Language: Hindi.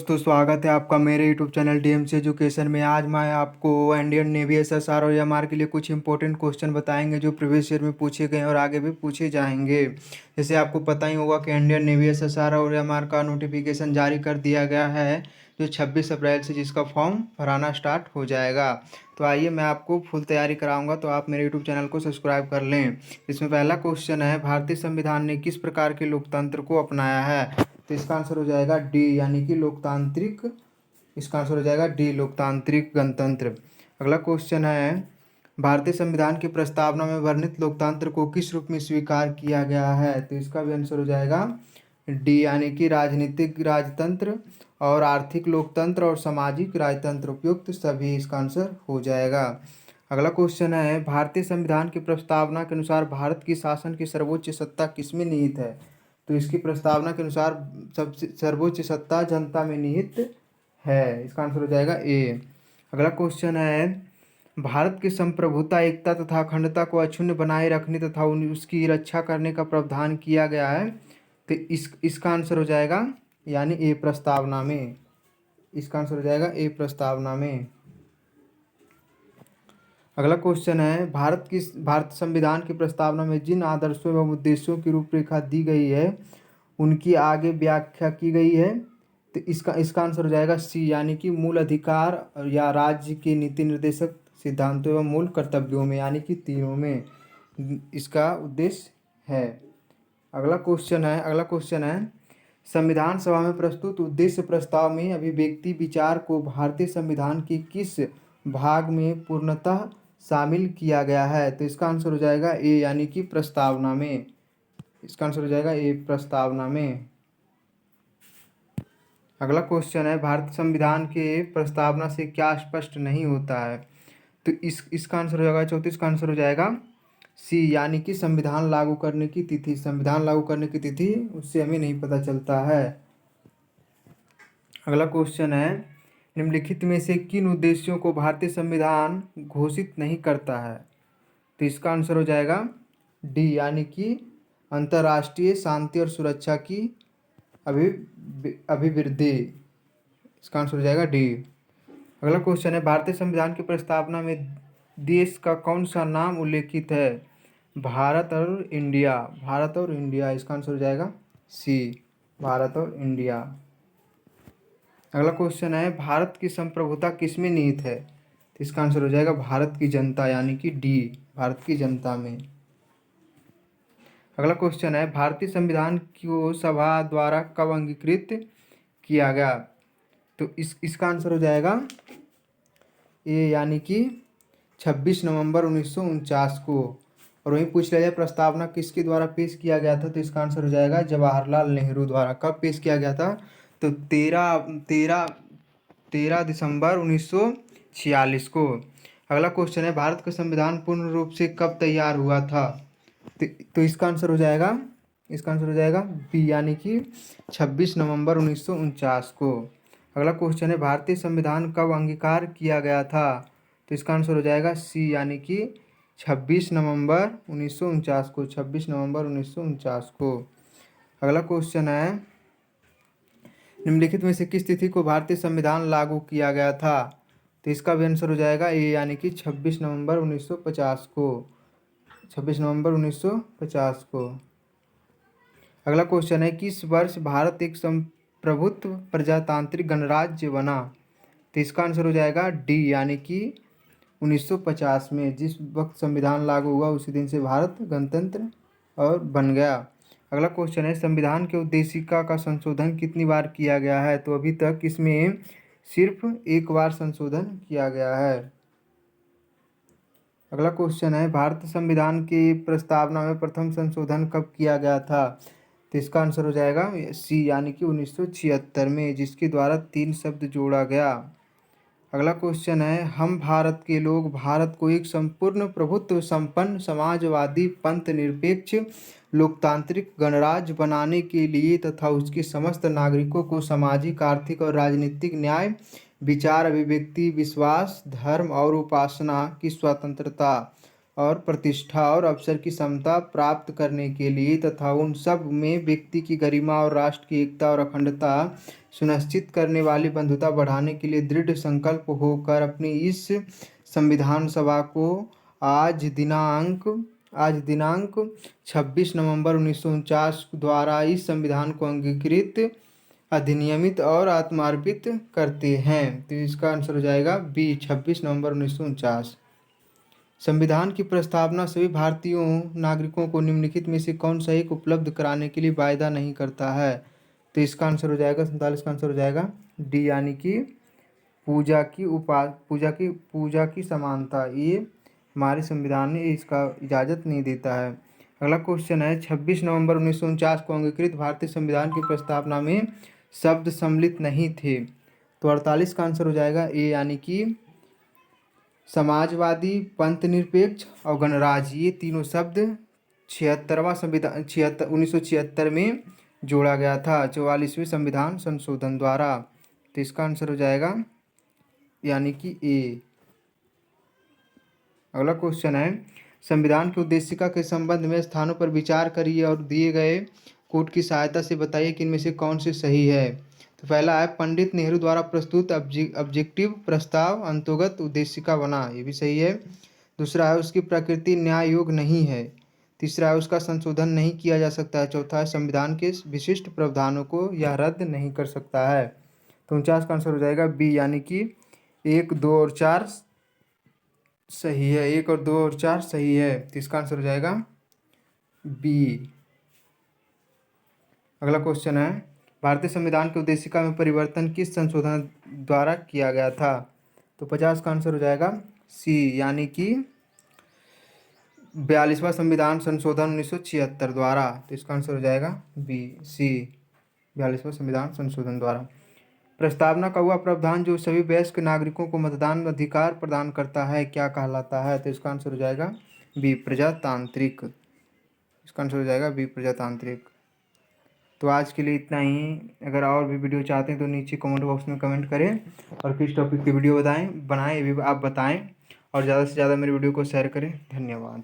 दोस्तों, स्वागत है आपका मेरे यूट्यूब चैनल डीएमसी एजुकेशन में। आज मैं आपको इंडियन नेवी एसएसआर और एमआर के लिए कुछ इंपॉर्टेंट क्वेश्चन बताएंगे जो प्रीवियस ईयर में पूछे गए हैं और आगे भी पूछे जाएंगे। जैसे आपको पता ही होगा कि इंडियन नेवी एसएसआर और एमआर का नोटिफिकेशन जारी कर दिया गया है जो 26 अप्रैल से, जिसका फॉर्म भराना स्टार्ट हो जाएगा। तो आइए मैं आपको फुल तैयारी कराऊंगा, तो आप मेरे यूट्यूब चैनल को सब्सक्राइब कर लें। इसमें पहला क्वेश्चन है, भारतीय संविधान ने किस प्रकार के लोकतंत्र को अपनाया है? तो इसका आंसर हो जाएगा डी, यानी कि लोकतांत्रिक। इसका आंसर हो जाएगा डी, लोकतांत्रिक गणतंत्र। अगला क्वेश्चन है, भारतीय संविधान की प्रस्तावना में वर्णित लोकतंत्र को किस रूप में स्वीकार किया गया है? तो इसका भी आंसर हो जाएगा डी, यानी कि राजनीतिक राजतंत्र और आर्थिक लोकतंत्र और सामाजिक राजतंत्र, उपयुक्त सभी इसका आंसर हो जाएगा। अगला क्वेश्चन है, भारतीय संविधान की प्रस्तावना के अनुसार भारत की शासन की सर्वोच्च सत्ता किसमें निहित है? तो इसकी प्रस्तावना के अनुसार सबसे सर्वोच्च सत्ता जनता में निहित है। इसका आंसर हो जाएगा ए। अगला क्वेश्चन है, भारत की संप्रभुता, एकता तथा अखंडता को अक्षुण्ण बनाए रखने तथा उसकी रक्षा करने का प्रावधान किया गया है। तो इसका आंसर हो जाएगा यानी ए, प्रस्तावना में। इसका आंसर हो जाएगा ए, प्रस्तावना में। अगला क्वेश्चन है, भारत संविधान की प्रस्तावना में जिन आदर्शों एवं उद्देश्यों की रूपरेखा दी गई है उनकी आगे व्याख्या की गई है। तो इसका इसका आंसर हो जाएगा सी, यानी कि मूल अधिकार या राज्य के नीति निर्देशक सिद्धांतों एवं मूल कर्तव्यों में, यानी कि तीनों में इसका उद्देश्य है। अगला क्वेश्चन है, संविधान सभा में प्रस्तुत उद्देश्य प्रस्ताव में अभिव्यक्ति विचार को भारतीय संविधान के किस भाग में पूर्णतः शामिल किया गया है? तो इसका आंसर हो जाएगा ए, यानी कि प्रस्तावना में। इसका आंसर हो जाएगा ए, प्रस्तावना में। अगला क्वेश्चन है, भारत संविधान के प्रस्तावना से क्या स्पष्ट नहीं होता है? तो इसका आंसर हो जाएगा 34 का आंसर हो जाएगा सी, यानी कि संविधान लागू करने की तिथि। संविधान लागू करने की तिथि उससे हमें नहीं पता चलता है। अगला क्वेश्चन है, निम्नलिखित में से किन उद्देश्यों को भारतीय संविधान घोषित नहीं करता है? तो इसका आंसर हो जाएगा डी, यानी कि अंतर्राष्ट्रीय शांति और सुरक्षा की अभिवृद्धि। इसका आंसर हो जाएगा डी। अगला क्वेश्चन है, भारतीय संविधान की प्रस्तावना में देश का कौन सा नाम उल्लेखित है? भारत और इंडिया। भारत और इंडिया, इसका आंसर हो जाएगा सी, भारत और इंडिया। अगला क्वेश्चन है, भारत की संप्रभुता किसमें निहित है? तो इसका आंसर हो जाएगा भारत की जनता, यानी कि डी, भारत की जनता में। अगला क्वेश्चन है, भारतीय संविधान को सभा द्वारा कब अंगीकृत किया गया? तो इसका आंसर हो जाएगा ए, यानी कि 26 नवंबर 1949 को। और वहीं पूछ लिया जाए प्रस्तावना किसके द्वारा पेश किया गया था? तो इसका आंसर हो जाएगा जवाहरलाल नेहरू द्वारा। कब पेश किया गया था? तो 13 दिसंबर 1946 को। अगला क्वेश्चन है, भारत का संविधान पूर्ण रूप से कब तैयार हुआ था? तो इसका आंसर हो जाएगा बी, यानी कि 26 नवंबर 1949 को। अगला क्वेश्चन है, भारतीय संविधान कब अंगीकार किया गया था? तो इसका आंसर हो जाएगा सी, यानी कि 26 नवंबर 1949 को। 26 नवंबर 1949 को। अगला क्वेश्चन है, निम्नलिखित में से किस तिथि को भारतीय संविधान लागू किया गया था? तो इसका भी आंसर हो जाएगा ए, यानी कि 26 नवंबर 1950 को। 26 नवंबर 1950 को। अगला क्वेश्चन है, किस वर्ष भारत एक संप्रभुत्व प्रजातांत्रिक गणराज्य बना? तो इसका आंसर हो जाएगा डी, यानी कि 1950 में। जिस वक्त संविधान लागू हुआ उसी दिन से भारत गणतंत्र और बन गया। अगला क्वेश्चन है, संविधान के उद्देशिका का संशोधन कितनी बार किया गया है? तो अभी तक इसमें सिर्फ एक बार संशोधन किया गया है। अगला क्वेश्चन है, भारत संविधान की प्रस्तावना में प्रथम संशोधन कब किया गया था? तो इसका आंसर हो जाएगा सी, यानी कि 1976 में, जिसके द्वारा 3 शब्द जोड़ा गया। अगला क्वेश्चन है, हम भारत के लोग भारत को एक संपूर्ण प्रभुत्व संपन्न समाजवादी पंथ निरपेक्ष लोकतांत्रिक गणराज्य बनाने के लिए तथा उसके समस्त नागरिकों को सामाजिक, आर्थिक और राजनीतिक न्याय, विचार, अभिव्यक्ति, विश्वास, धर्म और उपासना की स्वतंत्रता और प्रतिष्ठा और अवसर की समता प्राप्त करने के लिए तथा उन सब में व्यक्ति की गरिमा और राष्ट्र की एकता और अखंडता सुनिश्चित करने वाली बंधुता बढ़ाने के लिए दृढ़ संकल्प होकर अपनी इस संविधान सभा को आज दिनांक 26 नवंबर 1949 द्वारा इस संविधान को अंगीकृत, अधिनियमित और आत्मार्पित करते हैं। तो इसका आंसर हो जाएगा बी, 26 नवंबर 1949। संविधान की प्रस्तावना सभी भारतीय नागरिकों को निम्नलिखित में से कौन सा एक उपलब्ध कराने के लिए वायदा नहीं करता है। तो इसका आंसर हो जाएगा 47 का आंसर हो जाएगा डी, यानी कि पूजा की समानता। ये हमारे संविधान में इसका इजाज़त नहीं देता है। अगला क्वेश्चन है 26 नवंबर 1949 को अंगीकृत भारतीय संविधान की प्रस्तावना में शब्द सम्मिलित नहीं थे। तो 48 का आंसर हो जाएगा ए, यानी कि समाजवादी, पंथ निरपेक्ष और गणराज्य, ये तीनों शब्द 76वां संविधान 1976 में जोड़ा गया था 44वें संविधान संशोधन द्वारा। तो इसका आंसर हो जाएगा यानी कि ए। अगला क्वेश्चन है संविधान की उद्देशिका के संबंध में स्थानों पर विचार करिए और दिए गए कोड की सहायता से बताइए कि इनमें से कौन सी सही है। तो पहला है पंडित नेहरू द्वारा प्रस्तुत ऑब्जेक्टिव प्रस्ताव अंतर्गत उद्देशिका बना, ये भी सही है। दूसरा है उसकी प्रकृति न्याय योग्य नहीं है। तीसरा है उसका संशोधन नहीं किया जा सकता है। चौथा है संविधान के विशिष्ट प्रावधानों को यह रद्द नहीं कर सकता है। तो 49 का आंसर हो जाएगा बी, यानी कि 1, 2 और 4 सही है। 1 और 2 और 4 सही है। तो इसका आंसर हो जाएगा बी। अगला क्वेश्चन है भारतीय संविधान की उद्देशिका में परिवर्तन किस संशोधन द्वारा किया गया था। तो 50 का आंसर हो जाएगा सी, यानी कि 42वां संविधान संशोधन 1976 द्वारा। तो इसका आंसर हो जाएगा बी, सी, 42वां संविधान संशोधन द्वारा। प्रस्तावना का वह प्रावधान जो सभी वयस्क नागरिकों को मतदान अधिकार प्रदान करता है क्या कहलाता है। तो इसका आंसर हो जाएगा बी, प्रजातांत्रिक। इसका आंसर हो जाएगा बी, प्रजातांत्रिक। तो आज के लिए इतना ही। अगर और भी वीडियो चाहते हैं तो नीचे कमेंट बॉक्स में कमेंट करें और किस टॉपिक की वीडियो बनाएं ये भी आप बताएं और ज़्यादा से ज़्यादा मेरे वीडियो को शेयर करें। धन्यवाद।